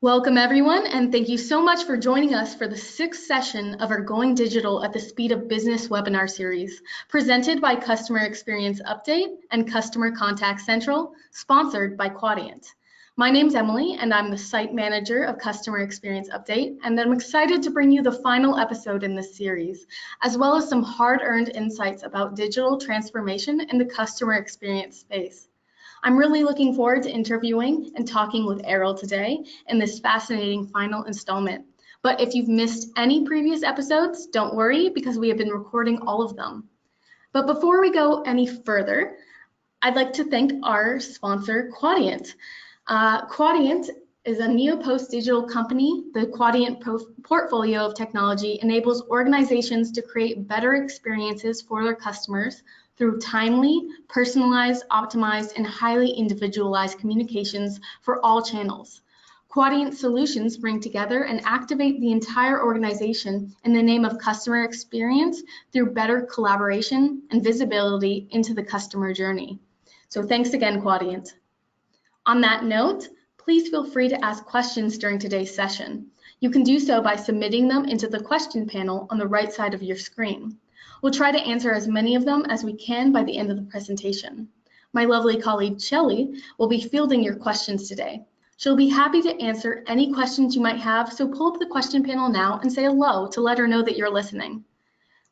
Welcome everyone, and thank you so much for joining us for the 6th session of our Going Digital at the Speed of Business webinar series, presented by Customer Experience Update and Customer Contact Central, sponsored by Quadient. My name's Emily, and I'm the Site Manager of Customer Experience Update, and I'm excited to bring you the final episode in this series, as well as some hard-earned insights about digital transformation in the customer experience space. I'm really looking forward to interviewing and talking with Errol today in this fascinating final installment. But if you've missed any previous episodes, don't worry because we have been recording all of them. But before we go any further, I'd like to thank our sponsor, Quadient. Quadient is a neo-post digital company. The Quadient portfolio of technology enables organizations to create better experiences for their customers through timely, personalized, optimized, and highly individualized communications for all channels. Quadient solutions bring together and activate the entire organization in the name of customer experience through better collaboration and visibility into the customer journey. So thanks again, Quadient. On that note, please feel free to ask questions during today's session. You can do so by submitting them into the question panel on the right side of your screen. We'll try to answer as many of them as we can by the end of the presentation. My lovely colleague, Shelley, will be fielding your questions today. She'll be happy to answer any questions you might have, so pull up the question panel now and say hello to let her know that you're listening.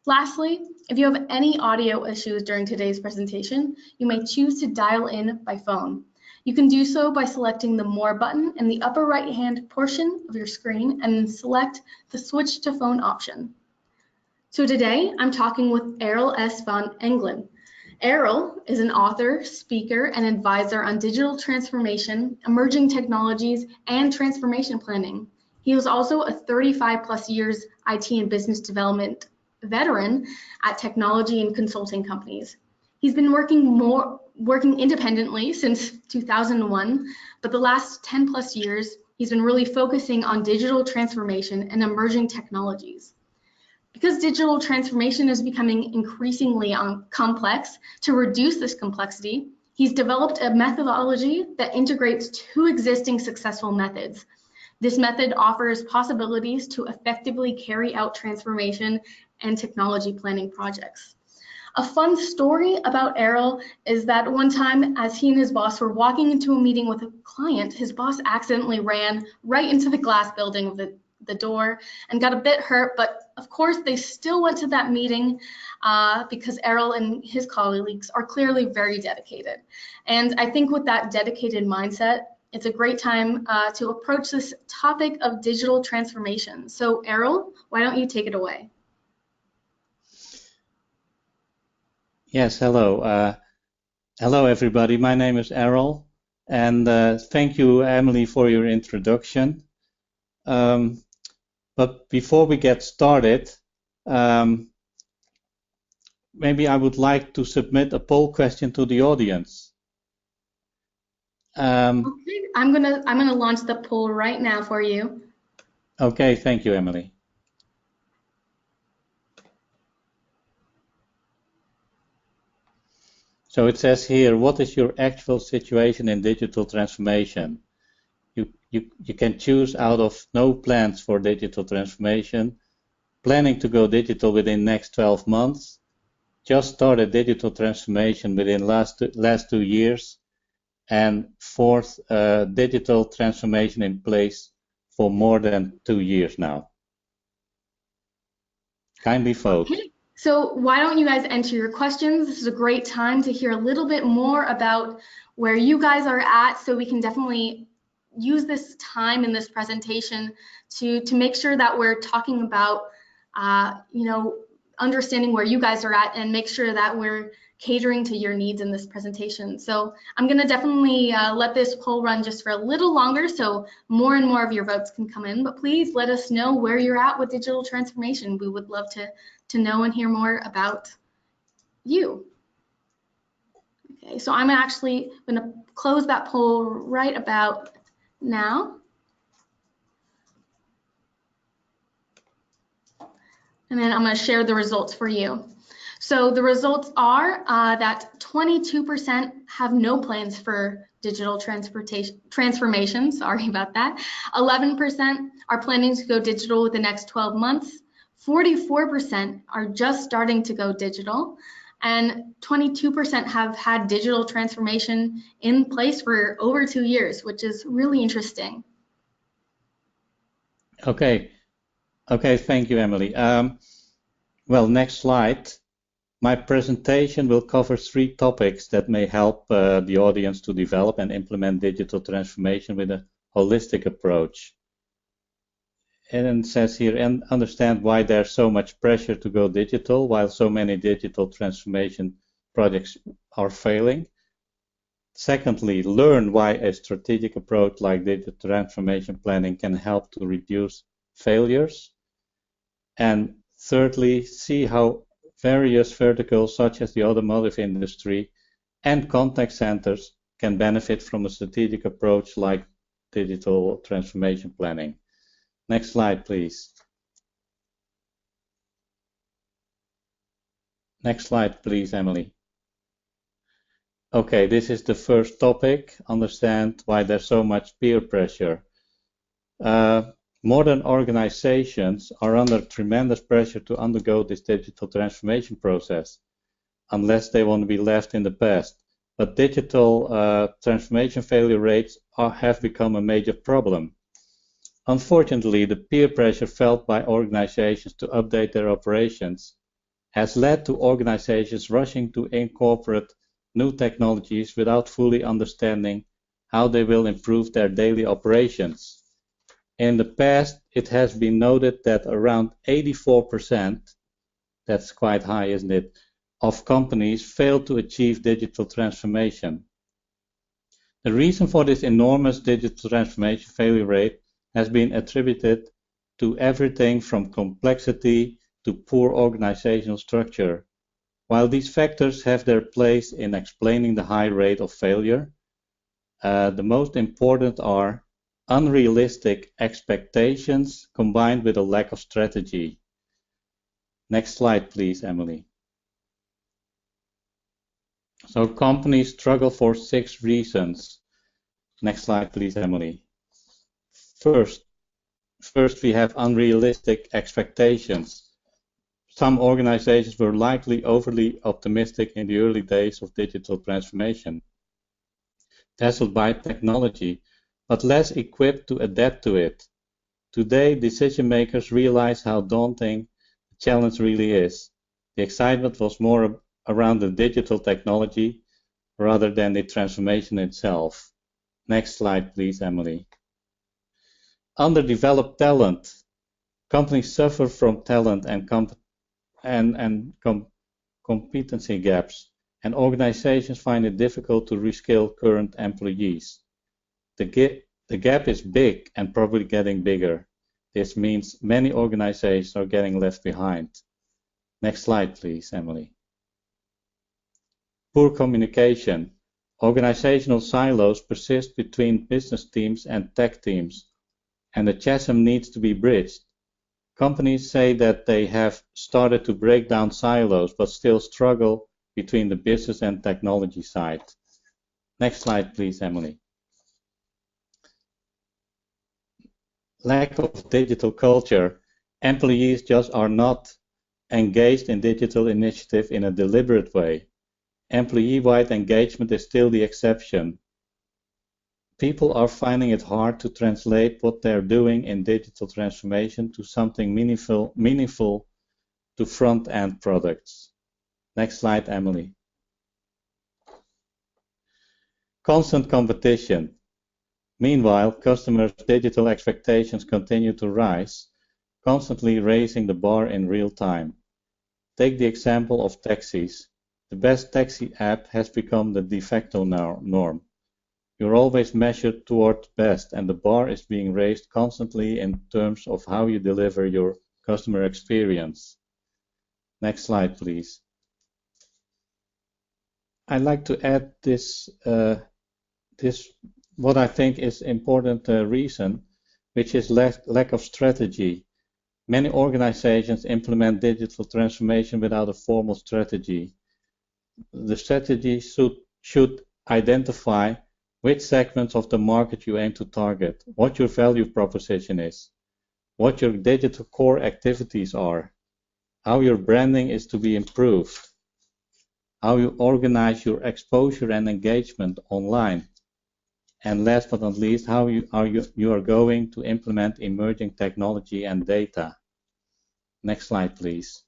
Lastly, if you have any audio issues during today's presentation, you may choose to dial in by phone. You can do so by selecting the More button in the upper right-hand portion of your screen and select the Switch to Phone option. So today, I'm talking with Errol S. van Engelen. Errol is an author, speaker, and advisor on digital transformation, emerging technologies, and transformation planning. He was also a 35+ years IT and business development veteran at technology and consulting companies. He's been working independently since 2001, but the last 10+ years, he's been really focusing on digital transformation and emerging technologies. Because digital transformation is becoming increasingly complex, to reduce this complexity, he's developed a methodology that integrates 2 existing successful methods. This method offers possibilities to effectively carry out transformation and technology planning projects. A fun story about Errol is that one time, as he and his boss were walking into a meeting with a client, his boss accidentally ran right into the glass building of the door and got a bit hurt, but of course they still went to that meeting because Errol and his colleagues are clearly very dedicated. And I think with that dedicated mindset, it's a great time to approach this topic of digital transformation. So Errol, why don't you take it away? Yes, hello. Hello everybody, my name is Errol, and thank you, Emily, for your introduction. But before we get started, maybe I would like to submit a poll question to the audience. Okay, I'm gonna launch the poll right now for you. Okay, thank you, Emily. So it says here, what is your actual situation in digital transformation? You can choose out of no plans for digital transformation, planning to go digital within next 12 months, just started digital transformation within last 2 years, and 4th, digital transformation in place for more than 2 years now. Kindly vote. Okay. So why don't you guys enter your questions? This is a great time to hear a little bit more about where you guys are at, so we can definitely use this time in this presentation to make sure that we're talking about, understanding where you guys are at and make sure that we're catering to your needs in this presentation. So I'm going to definitely let this poll run just for a little longer so more and more of your votes can come in, but please let us know where you're at with digital transformation. We would love to know and hear more about you. Okay, so I'm actually going to close that poll right about now. And then I'm going to share the results for you. So the results are that 22% have no plans for digital transformation, sorry about that. 11% are planning to go digital within the next 12 months. 44% are just starting to go digital, and 22% have had digital transformation in place for over 2 years, which is really interesting. Okay, thank you, Emily. Well, next slide. My presentation will cover 3 topics that may help the audience to develop and implement digital transformation with a holistic approach. And it says here, and understand why there's so much pressure to go digital while so many digital transformation projects are failing. Secondly, learn why a strategic approach like digital transformation planning can help to reduce failures. And thirdly, see how various verticals such as the automotive industry and contact centers can benefit from a strategic approach like digital transformation planning. Next slide, please. Next slide, please, Emily. Okay, this is the first topic. Understand why there's so much peer pressure. Modern organizations are under tremendous pressure to undergo this digital transformation process, unless they want to be left in the past. But digital transformation failure rates have become a major problem. Unfortunately, the peer pressure felt by organizations to update their operations has led to organizations rushing to incorporate new technologies without fully understanding how they will improve their daily operations. In the past, it has been noted that around 84%, that's quite high, isn't it, of companies fail to achieve digital transformation. The reason for this enormous digital transformation failure rate has been attributed to everything from complexity to poor organizational structure. While these factors have their place in explaining the high rate of failure, the most important are unrealistic expectations combined with a lack of strategy. Next slide, please, Emily. So companies struggle for 6 reasons. Next slide, please, Emily. First we have unrealistic expectations. Some organizations were likely overly optimistic in the early days of digital transformation, dazzled by technology, but less equipped to adapt to it. Today, decision makers realize how daunting the challenge really is. The excitement was more around the digital technology rather than the transformation itself. Next slide, please, Emily. Underdeveloped talent. Companies suffer from talent and competency gaps, and organizations find it difficult to reskill current employees. The gap is big and probably getting bigger. This means many organizations are getting left behind. Next slide, please, Emily. Poor communication. Organizational silos persist between business teams and tech teams, and the chasm needs to be bridged. Companies say that they have started to break down silos, but still struggle between the business and technology side. Next slide, please, Emily. Lack of digital culture. Employees just are not engaged in digital initiative in a deliberate way. Employee-wide engagement is still the exception. People are finding it hard to translate what they're doing in digital transformation to something meaningful to front-end products. Next slide, Emily. Constant competition. Meanwhile, customers' digital expectations continue to rise, constantly raising the bar in real time. Take the example of taxis. The best taxi app has become the de facto norm. You're always measured toward best, and the bar is being raised constantly in terms of how you deliver your customer experience. Next slide, please. I'd like to add this what I think is important reason, which is lack of strategy. Many organizations implement digital transformation without a formal strategy. The strategy should identify which segments of the market you aim to target, what your value proposition is, what your digital core activities are, how your branding is to be improved, how you organize your exposure and engagement online, and last but not least, how you are going to implement emerging technology and data. Next slide, please.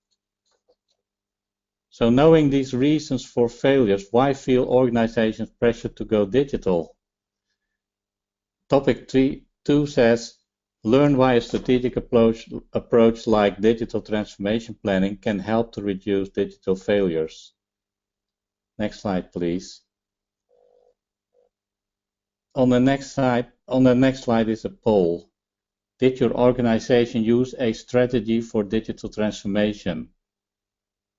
So knowing these reasons for failures, why feel organizations pressured to go digital? Topic 2 says, learn why a strategic approach like digital transformation planning can help to reduce digital failures. Next slide, please. On the next slide is a poll. Did your organization use a strategy for digital transformation?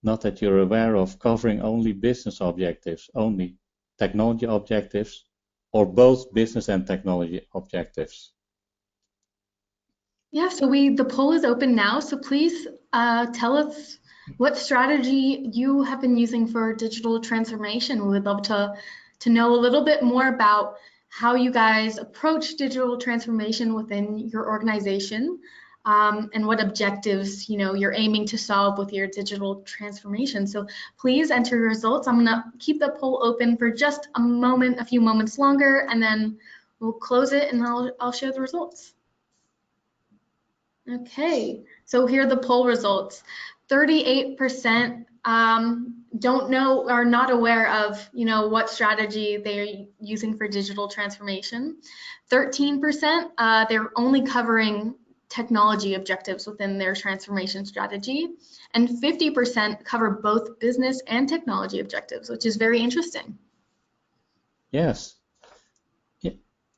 Not that you're aware of, covering only business objectives, only technology objectives, or both business and technology objectives. Yeah, so the poll is open now, so please tell us what strategy you have been using for digital transformation. We would love to know a little bit more about how you guys approach digital transformation within your organization, and what objectives you're aiming to solve with your digital transformation. So please enter your results. I'm gonna keep the poll open for just a few moments longer, and then we'll close it and I'll share the results. Okay, so here are the poll results. 38% don't know, are not aware of, what strategy they're using for digital transformation. 13%, they're only covering technology objectives within their transformation strategy. And 50% cover both business and technology objectives, which is very interesting. Yes. Yeah.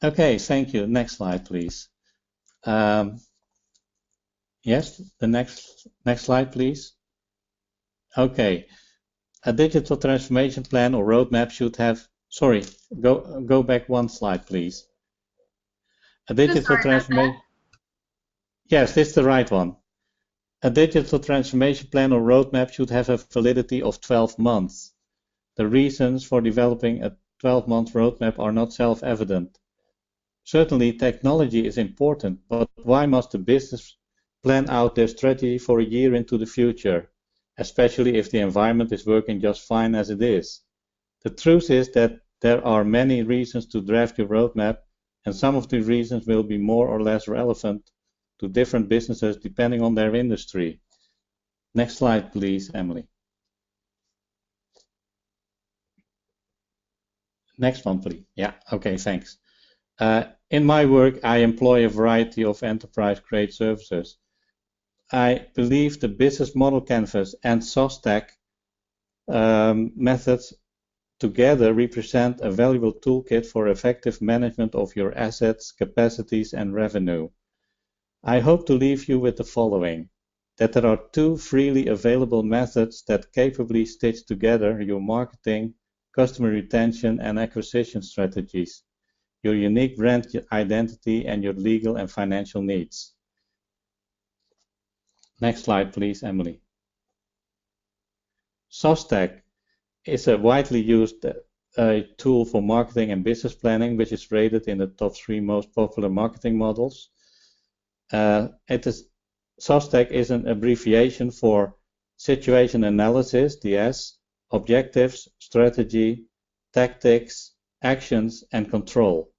Okay, thank you. Next slide, please. Yes, the next slide, please. Okay, a digital transformation plan or roadmap should have, sorry, go back one slide, please. A digital transformation, yes, this is the right one. A digital transformation plan or roadmap should have a validity of 12 months. The reasons for developing a 12-month roadmap are not self-evident. Certainly, technology is important, but why must the business plan out their strategy for a year into the future, especially if the environment is working just fine as it is? The truth is that there are many reasons to draft your roadmap, and some of the reasons will be more or less relevant to different businesses depending on their industry. Next slide, please, Emily. Next one, please. Yeah, okay, thanks. In my work, I employ a variety of enterprise-grade services. I believe the business model canvas and SOSTAC methods together represent a valuable toolkit for effective management of your assets, capacities, and revenue. I hope to leave you with the following: that there are two freely available methods that capably stitch together your marketing, customer retention, and acquisition strategies, your unique brand identity, and your legal and financial needs. Next slide, please, Emily. SOSTAC is a widely used tool for marketing and business planning, which is rated in the top 3 most popular marketing models. SOSTAC is an abbreviation for situation analysis, the S, objectives, strategy, tactics, actions, and control.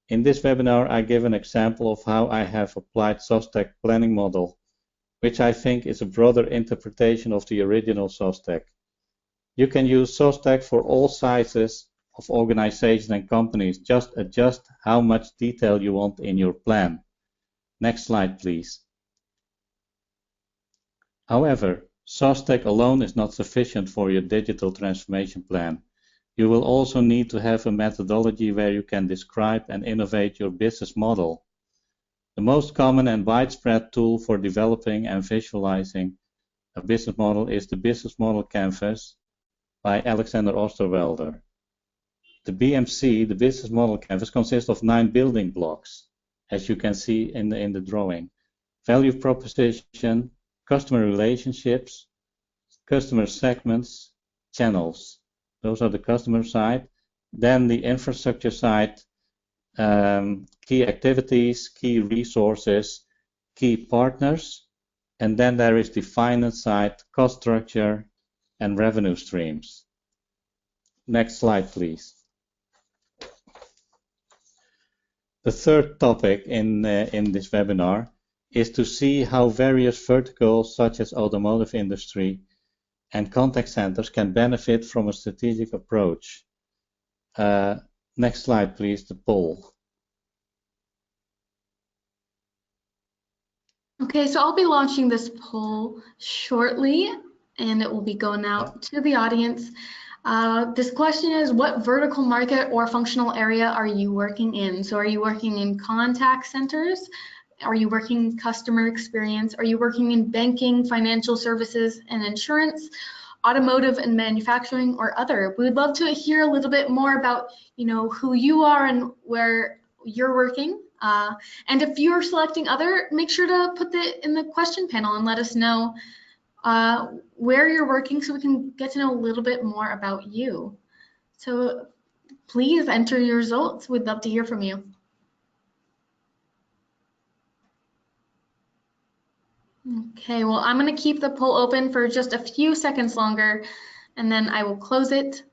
In this webinar, I give an example of how I have applied SOSTAC planning model, which I think is a broader interpretation of the original SOSTAC. You can use SOSTAC for all sizes of organizations and companies. Just adjust how much detail you want in your plan. Next slide, please. However, SOSTAC alone is not sufficient for your digital transformation plan. You will also need to have a methodology where you can describe and innovate your business model. The most common and widespread tool for developing and visualizing a business model is the Business Model Canvas by Alexander Osterwelder. The BMC, the Business Model Canvas, consists of 9 building blocks, as you can see in the drawing. Value proposition, customer relationships, customer segments, channels. Those are the customer side. Then the infrastructure side, key activities, key resources, key partners, and then there is the finance side, cost structure, and revenue streams. Next slide, please. The third topic in this webinar is to see how various verticals such as automotive industry and contact centers can benefit from a strategic approach. Next slide, please, the poll. Okay, so I'll be launching this poll shortly, and it will be going out to the audience. This question is, what vertical market or functional area are you working in? So are you working in contact centers? Are you working in customer experience? Are you working in banking, financial services, and insurance, automotive and manufacturing, or other? We would love to hear a little bit more about, who you are and where you're working. And if you're selecting other, make sure to put that in the question panel and let us know where you're working so we can get to know a little bit more about you. So please enter your results. We'd love to hear from you. Okay, well, I'm going to keep the poll open for just a few seconds longer, and then I will close it.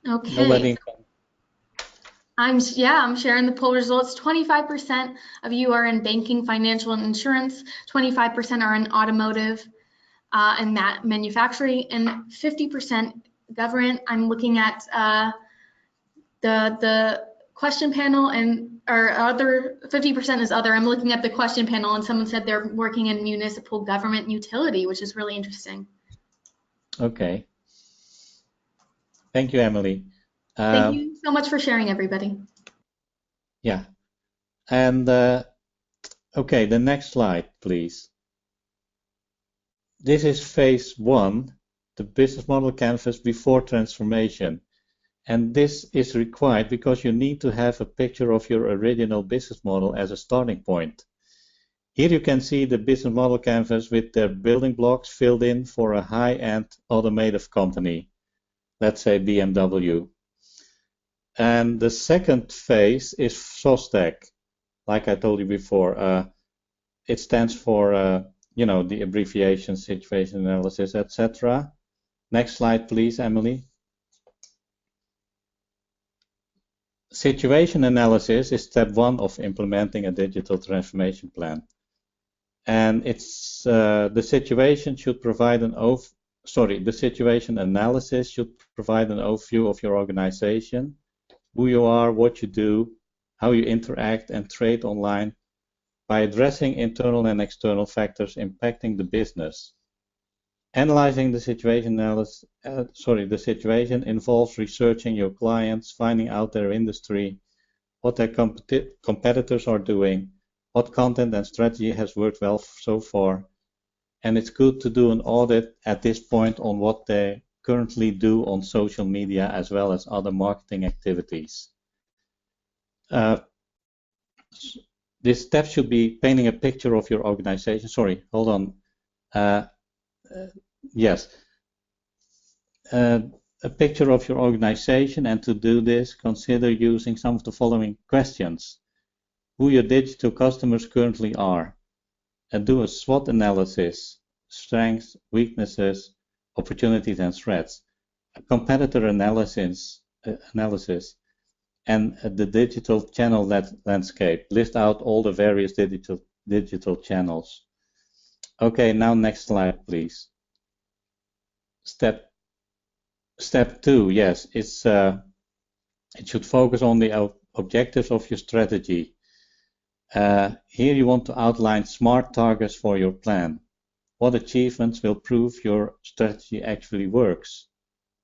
Okay. I'm sharing the poll results. 25% of you are in banking, financial, and insurance. 25% are in automotive and manufacturing, and 50% government. I'm looking at the question panel, and or other 50% is other. I'm looking at the question panel, and someone said they're working in municipal government utility, which is really interesting. Okay. Thank you, Emily. Thank you so much for sharing, everybody. Yeah. And okay, the next slide, please. This is phase 1, the business model canvas before transformation. And this is required because you need to have a picture of your original business model as a starting point. Here you can see the business model canvas with their building blocks filled in for a high-end automotive company, let's say BMW. And the second phase is SOSTAC, like I told you before. It stands for, the abbreviation, situation analysis, etc. Next slide, please, Emily. Situation analysis is step 1 of implementing a digital transformation plan. And it's the situation should provide the situation analysis should provide an overview of your organization, who you are, what you do, how you interact and trade online by addressing internal and external factors impacting the business. Analyzing the situation the situation involves researching your clients, finding out their industry, what their competitors are doing, what content and strategy has worked well so far, and it's good to do an audit at this point on what they currently do on social media as well as other marketing activities. This step should be painting a picture of your organization. Sorry, hold on. Yes. A picture of your organization, and to do this, consider using some of the following questions. Who your digital customers currently are. Do a SWOT analysis, strengths, weaknesses, opportunities and threats. A competitor analysis, and the digital channel landscape. List out all the various digital channels. Okay, now next slide, please. Step 2, yes, it should focus on the objectives of your strategy. Here you want to outline SMART targets for your plan. What achievements will prove your strategy actually works?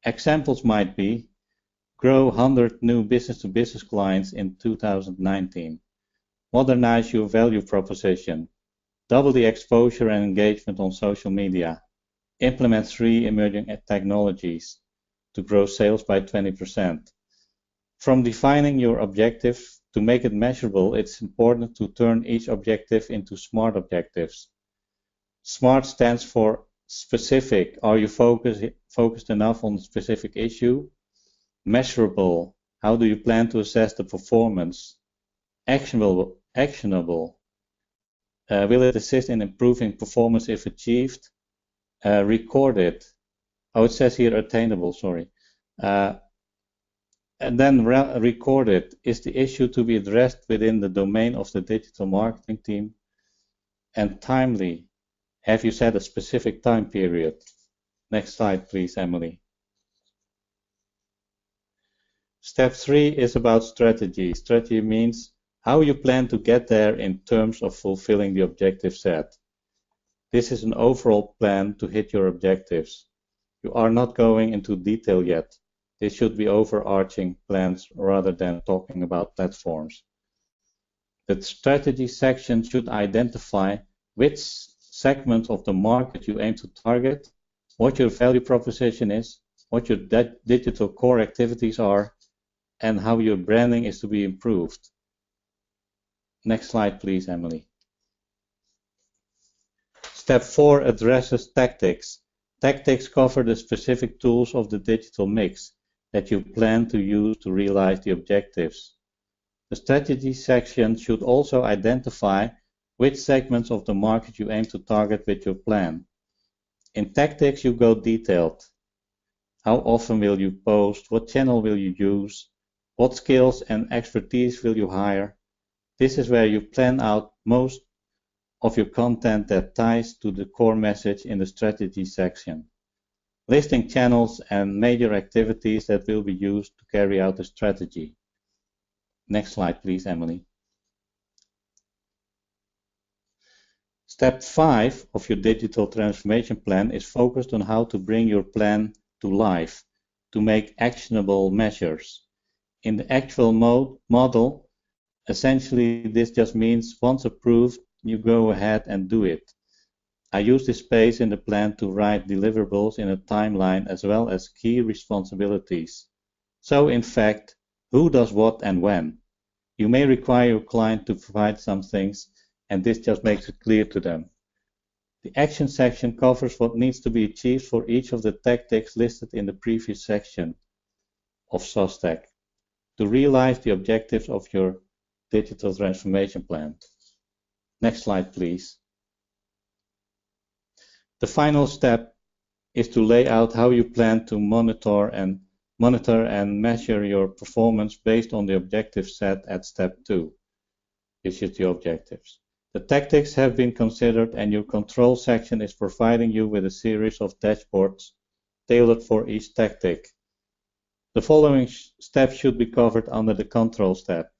Examples might be grow 100 new business-to-business clients in 2019. Modernize your value proposition. Double the exposure and engagement on social media. Implement 3 emerging technologies to grow sales by 20%. From defining your objective To make it measurable, it's important to turn each objective into SMART objectives. SMART stands for specific. Are you focused enough on the specific issue? Measurable. How do you plan to assess the performance? Actionable. Will it assist in improving performance if achieved? Recorded. Oh, it says here attainable, sorry. And then recorded. Is the issue to be addressed within the domain of the digital marketing team? And timely. Have you set a specific time period? Next slide, please, Emily. Step 3 is about strategy. Strategy means how you plan to get there in terms of fulfilling the objective set. This is an overall plan to hit your objectives. You are not going into detail yet. This should be overarching plans rather than talking about platforms. The strategy section should identify which segment of the market you aim to target, what your value proposition is, what your digital core activities are, and how your branding is to be improved. Next slide, please, Emily. Step 4 addresses tactics. Tactics cover the specific tools of the digital mix that you plan to use to realize the objectives. The strategy section should also identify which segments of the market you aim to target with your plan. In tactics, you go detailed. How often will you post? What channel will you use? What skills and expertise will you hire? This is where you plan out most of your content that ties to the core message in the strategy section, listing channels and major activities that will be used to carry out the strategy. Next slide, please, Emily. Step 5 of your digital transformation plan is focused on how to bring your plan to life, to make actionable measures. In the actual model, essentially this just means once approved, you go ahead and do it. I use this space in the plan to write deliverables in a timeline as well as key responsibilities. So in fact, who does what and when? You may require your client to provide some things, and this just makes it clear to them. The action section covers what needs to be achieved for each of the tactics listed in the previous section of SOSTAC to realize the objectives of your digital transformation plan. Next slide, please. The final step is to lay out how you plan to monitor and measure your performance based on the objective set at step 2, which is the objectives. The tactics have been considered and your control section is providing you with a series of dashboards tailored for each tactic. The following steps should be covered under the control step.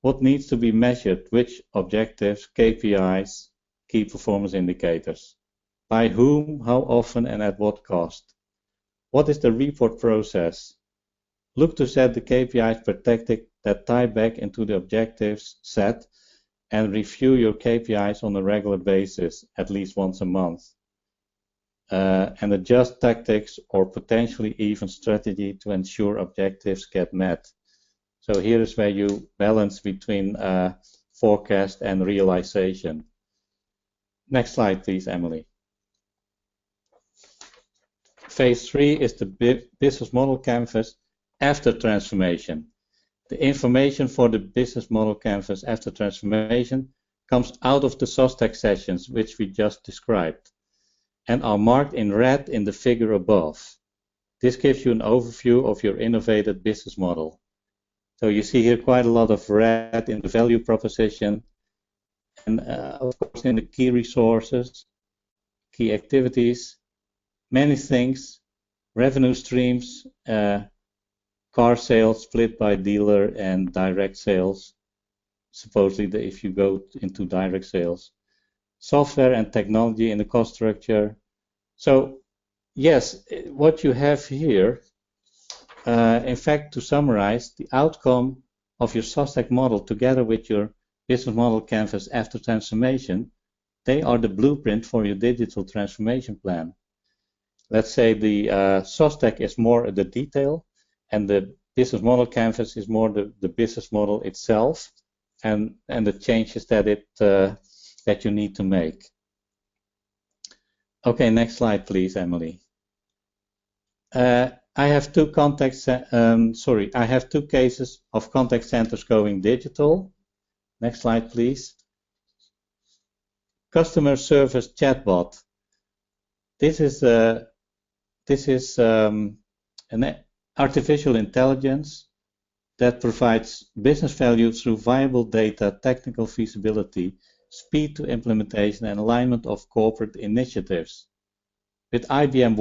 What needs to be measured, which objectives, KPIs, key performance indicators. By whom, how often, and at what cost. What is the report process? Look to set the KPIs per tactic that tie back into the objectives set and review your KPIs on a regular basis, at least once a month. And adjust tactics or potentially even strategy to ensure objectives get met. So here is where you balance between forecast and realization. Next slide, please, Emily. Phase 3 is the business model canvas after transformation. The information for the business model canvas after transformation comes out of the SOSTAC sessions, which we just described, and are marked in red in the figure above. This gives you an overview of your innovative business model. So you see here quite a lot of red in the value proposition, and of course in the key resources, key activities, many things, revenue streams, car sales split by dealer and direct sales, supposedly if you go into direct sales, software and technology in the cost structure. So yes, what you have here, in fact, to summarize, the outcome of your SOSTAC model together with your business model canvas after transformation, they are the blueprint for your digital transformation plan. Let's say the SOSTAC is more the detail, and the business model canvas is more the business model itself and the changes that that you need to make. Okay, next slide, please, Emily. I have two cases of contact centers going digital. Next slide, please. Customer service chatbot. This is an artificial intelligence that provides business value through viable data, technical feasibility, speed to implementation, and alignment of corporate initiatives. With IBM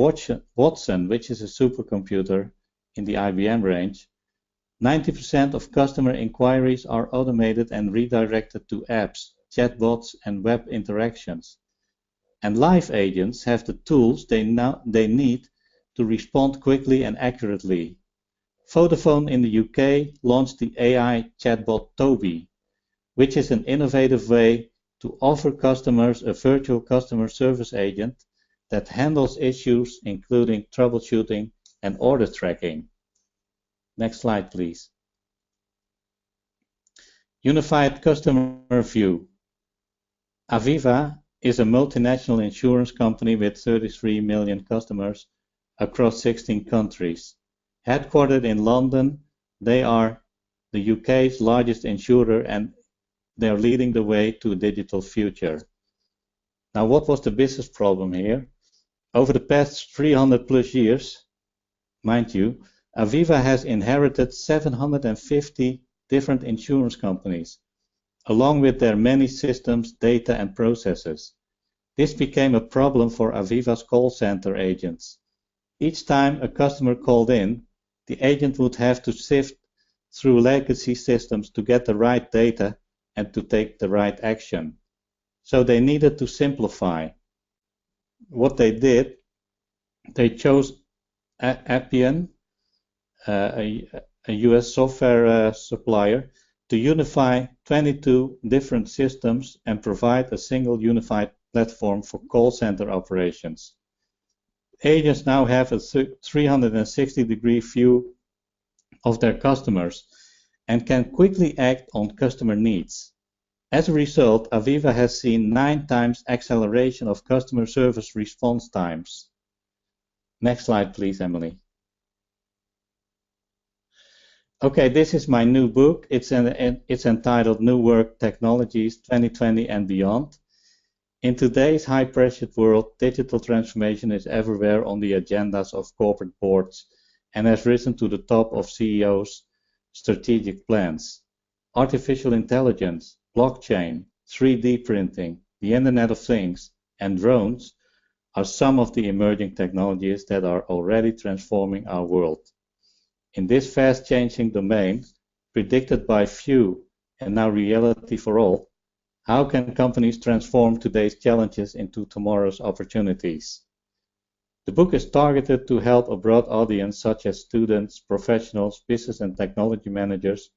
Watson, which is a supercomputer in the IBM range, 90% of customer inquiries are automated and redirected to apps, chatbots, and web interactions. And live agents have the tools they need to respond quickly and accurately. Vodafone in the UK launched the AI chatbot Toby, which is an innovative way to offer customers a virtual customer service agent that handles issues including troubleshooting and order tracking. Next slide, please. Unified customer view. Aviva is a multinational insurance company with 33 million customers across 16 countries. Headquartered in London, they are the UK's largest insurer and they are leading the way to a digital future. Now, what was the business problem here? Over the past 300 plus years, mind you, Aviva has inherited 750 different insurance companies, along with their many systems, data, and processes. This became a problem for Aviva's call center agents. Each time a customer called in, the agent would have to sift through legacy systems to get the right data and to take the right action. So they needed to simplify. What they did, they chose Appian, a US software supplier, to unify 22 different systems and provide a single unified platform for call center operations. Agents now have a 360-degree view of their customers and can quickly act on customer needs. As a result, Aviva has seen 9 times acceleration of customer service response times. Next slide, please, Emily. Okay, this is my new book. It's entitled New Work Technologies 2020 and Beyond. In today's high-pressured world, digital transformation is everywhere on the agendas of corporate boards and has risen to the top of CEOs' strategic plans. Artificial intelligence, blockchain, 3D printing, the Internet of Things, and drones are some of the emerging technologies that are already transforming our world. In this fast-changing domain, predicted by few and now reality for all, how can companies transform today's challenges into tomorrow's opportunities? The book is targeted to help a broad audience such as students, professionals, business and technology managers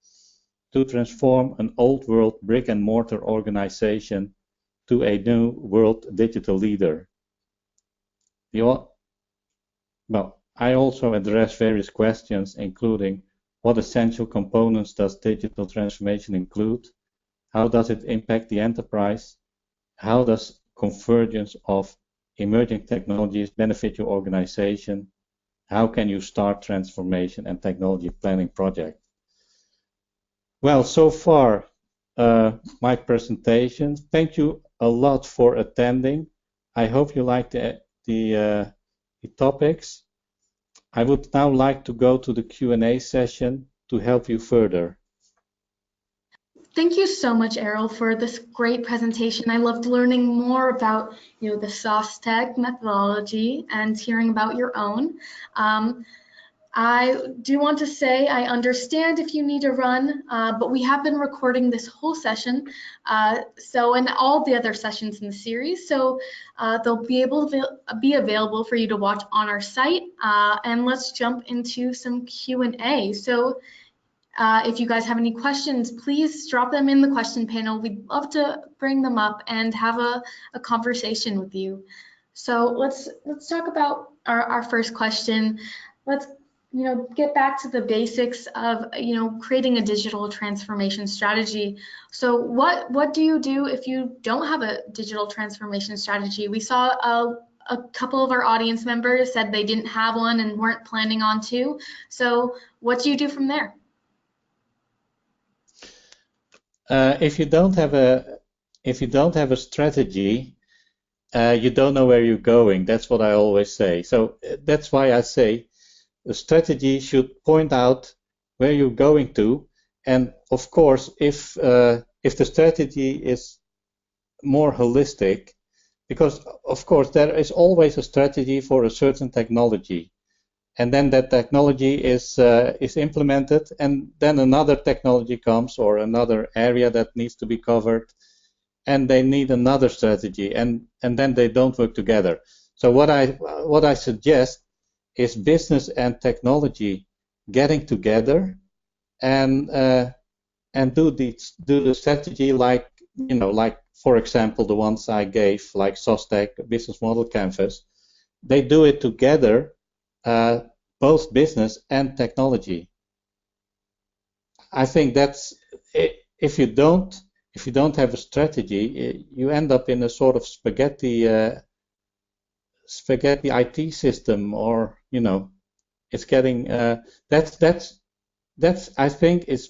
to transform an old world brick-and-mortar organization to a new world digital leader. I also address various questions, including what essential components does digital transformation include? How does it impact the enterprise? How does convergence of emerging technologies benefit your organization? How can you start transformation and technology planning project? Well, so far, my presentation. Thank you a lot for attending. I hope you liked the topics. I would now like to go to the Q&A session to help you further. Thank you so much, Errol, for this great presentation. I loved learning more about the SOSTAC methodology and hearing about your own. I do want to say I understand if you need to run, but we have been recording this whole session, and all the other sessions in the series, so they'll be able to be available for you to watch on our site. And let's jump into some Q&A. So if you guys have any questions, please drop them in the question panel. We'd love to bring them up and have a conversation with you. So let's talk about our first question. get back to the basics of, creating a digital transformation strategy. So what do you do if you don't have a digital transformation strategy? We saw a couple of our audience members said they didn't have one and weren't planning on to. So what do you do from there? If you don't have a strategy, you don't know where you're going. That's what I always say. So that's why I say the strategy should point out where you're going to. And of course, if the strategy is more holistic, because of course there is always a strategy for a certain technology, and then that technology is implemented, and then another technology comes or another area that needs to be covered, and they need another strategy, and then they don't work together. So what I suggest is business and technology getting together and do the strategy like for example the ones I gave, like SOSTAC, business model canvas. They do it together, both business and technology. I think that's if you don't have a strategy, you end up in a sort of spaghetti IT system, or it's getting that's I think is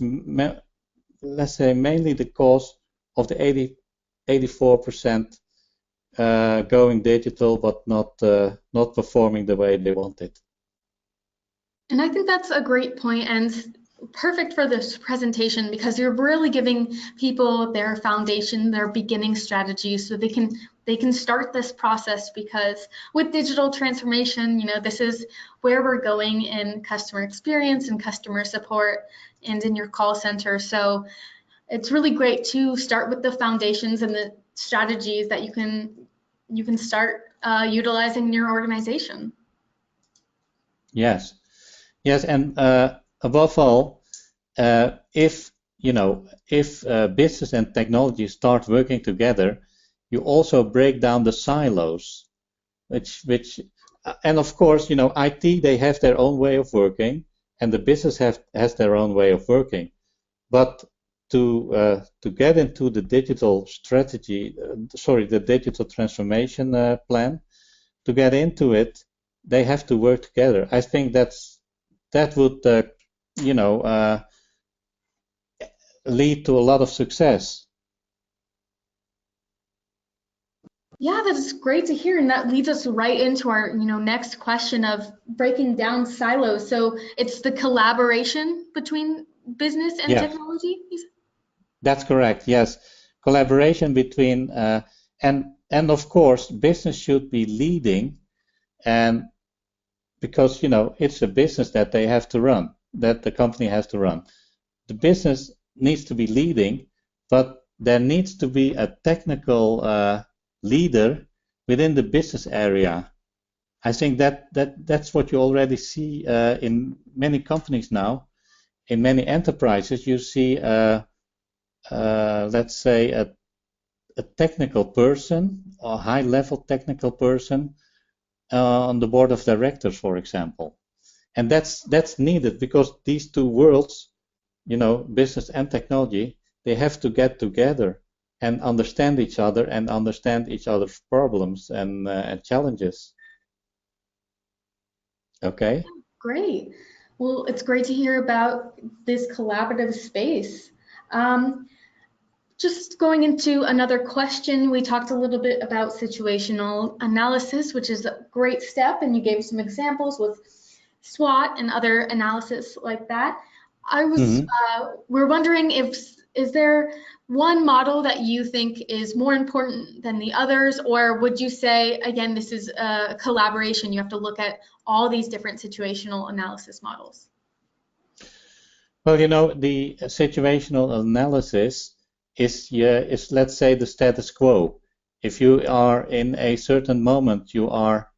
let's say mainly the cause of the 84% going digital but not performing the way they wanted. And I think that's a great point and perfect for this presentation, because you're really giving people their foundation, their beginning strategy, so they can start this process. Because with digital transformation, this is where we're going in customer experience and customer support and in your call center. So it's really great to start with the foundations and the strategies that you can start utilizing in your organization. Yes, and above all, if business and technology start working together, you also break down the silos, which and of course, IT, they have their own way of working, and the business has their own way of working. But to get into the digital strategy, the digital transformation plan, to get into it, they have to work together. I think that would lead to a lot of success. Yeah, that's great to hear, and that leads us right into our next question of breaking down silos. So it's the collaboration between business and technology? That's correct, yes. Collaboration between and of course business should be leading, and because it's a business that they have to run, that the company has to run. The business needs to be leading, but there needs to be a technical leader within the business area. I think that's what you already see in many companies now. In many enterprises, you see let's say a technical person, a high-level technical person on the board of directors, for example. And that's needed, because these two worlds, business and technology, they have to get together and understand each other and understand each other's problems and challenges. Okay. Great. Well, it's great to hear about this collaborative space. Just going into another question, we talked a little bit about situational analysis, which is a great step, and you gave some examples with SWOT and other analysis like that. We're wondering is there one model that you think is more important than the others, or would you say, again, this is a collaboration, you have to look at all these different situational analysis models? Well, the situational analysis is let's say the status quo. If you are in a certain moment, you are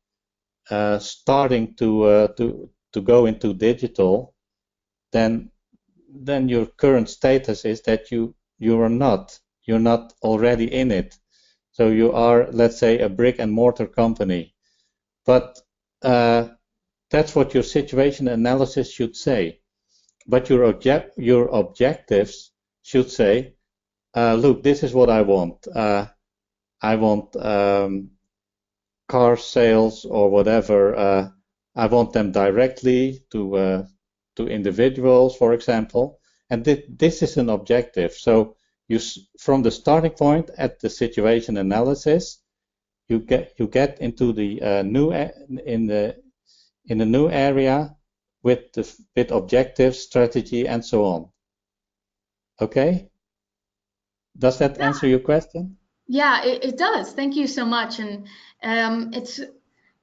starting to go into digital, then your current status is that you're not already in it. So you are, let's say, a brick and mortar company. But That's what your situation analysis should say. But your objectives should say, look, this is what I want. I want car sales or whatever. I want them directly to individuals, for example. And this is an objective. So from the starting point at the situation analysis, you get into the in the new area with objectives, strategy, and so on. Okay? Does that answer your question? Yeah, it does. Thank you so much. And it's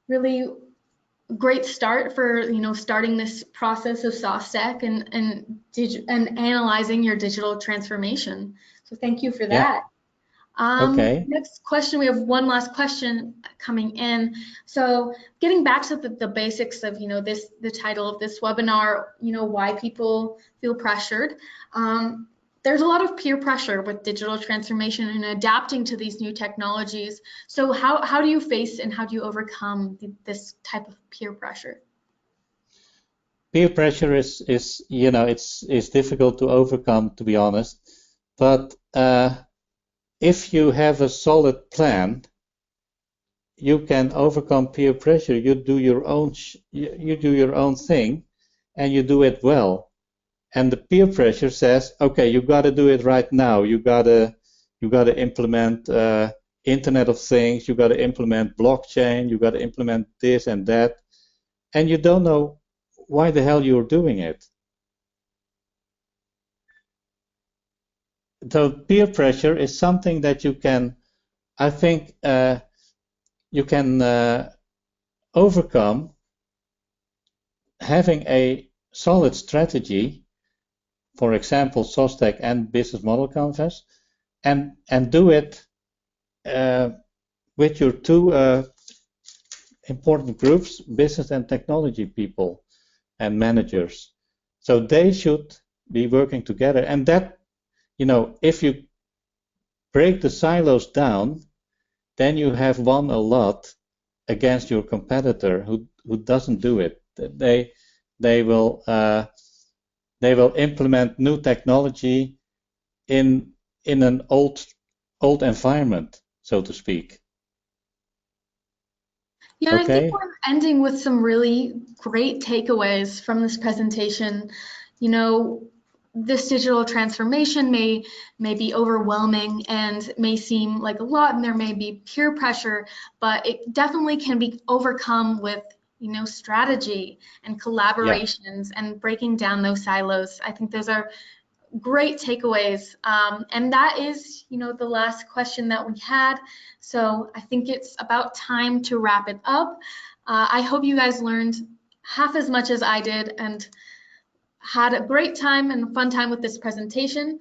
really a great start for, starting this process of SOSTAC and analyzing your digital transformation. So thank you for that. Okay. Next question, we have one last question coming in. So getting back to the basics of, the title of this webinar, why people feel pressured. There's a lot of peer pressure with digital transformation and adapting to these new technologies. So how do you face and how do you overcome this type of peer pressure? Peer pressure is it's difficult to overcome, to be honest. But if you have a solid plan, you can overcome peer pressure. You do your own thing, and you do it well. And the peer pressure says, okay, you got to do it right now. You got to implement Internet of Things. You got to implement blockchain. You got to implement this and that, and you don't know why the hell you're doing it. So peer pressure is something that you can, I think, you can overcome having a solid strategy. For example, SOSTAC and Business Model Canvas, and do it with your two important groups, business and technology people and managers. So they should be working together. And that, if you break the silos down, then you have won a lot against your competitor who doesn't do it. They will implement new technology in an old environment, so to speak. Yeah, okay. I think we're ending with some really great takeaways from this presentation. This digital transformation may be overwhelming and may seem like a lot, and there may be peer pressure, but it definitely can be overcome with strategy and collaborations and breaking down those silos. I think those are great takeaways. And that is, the last question that we had. So I think it's about time to wrap it up. I hope you guys learned half as much as I did and had a great time and fun time with this presentation.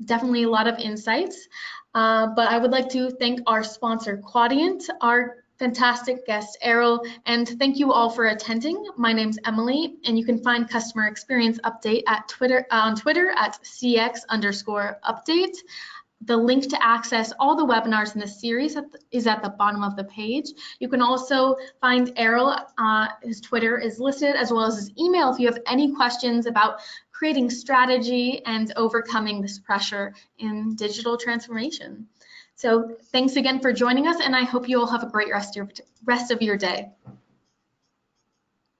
Definitely a lot of insights. But I would like to thank our sponsor, Quadient, our fantastic guest, Errol, and thank you all for attending. My name's Emily, and you can find Customer Experience Update on Twitter at CX_update. The link to access all the webinars in this series is at the bottom of the page. You can also find Errol, his Twitter is listed, as well as his email if you have any questions about creating strategy and overcoming this pressure in digital transformation. So thanks again for joining us, and I hope you all have a great rest of your day.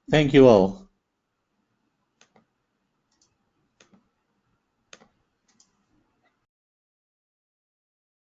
Thank you all.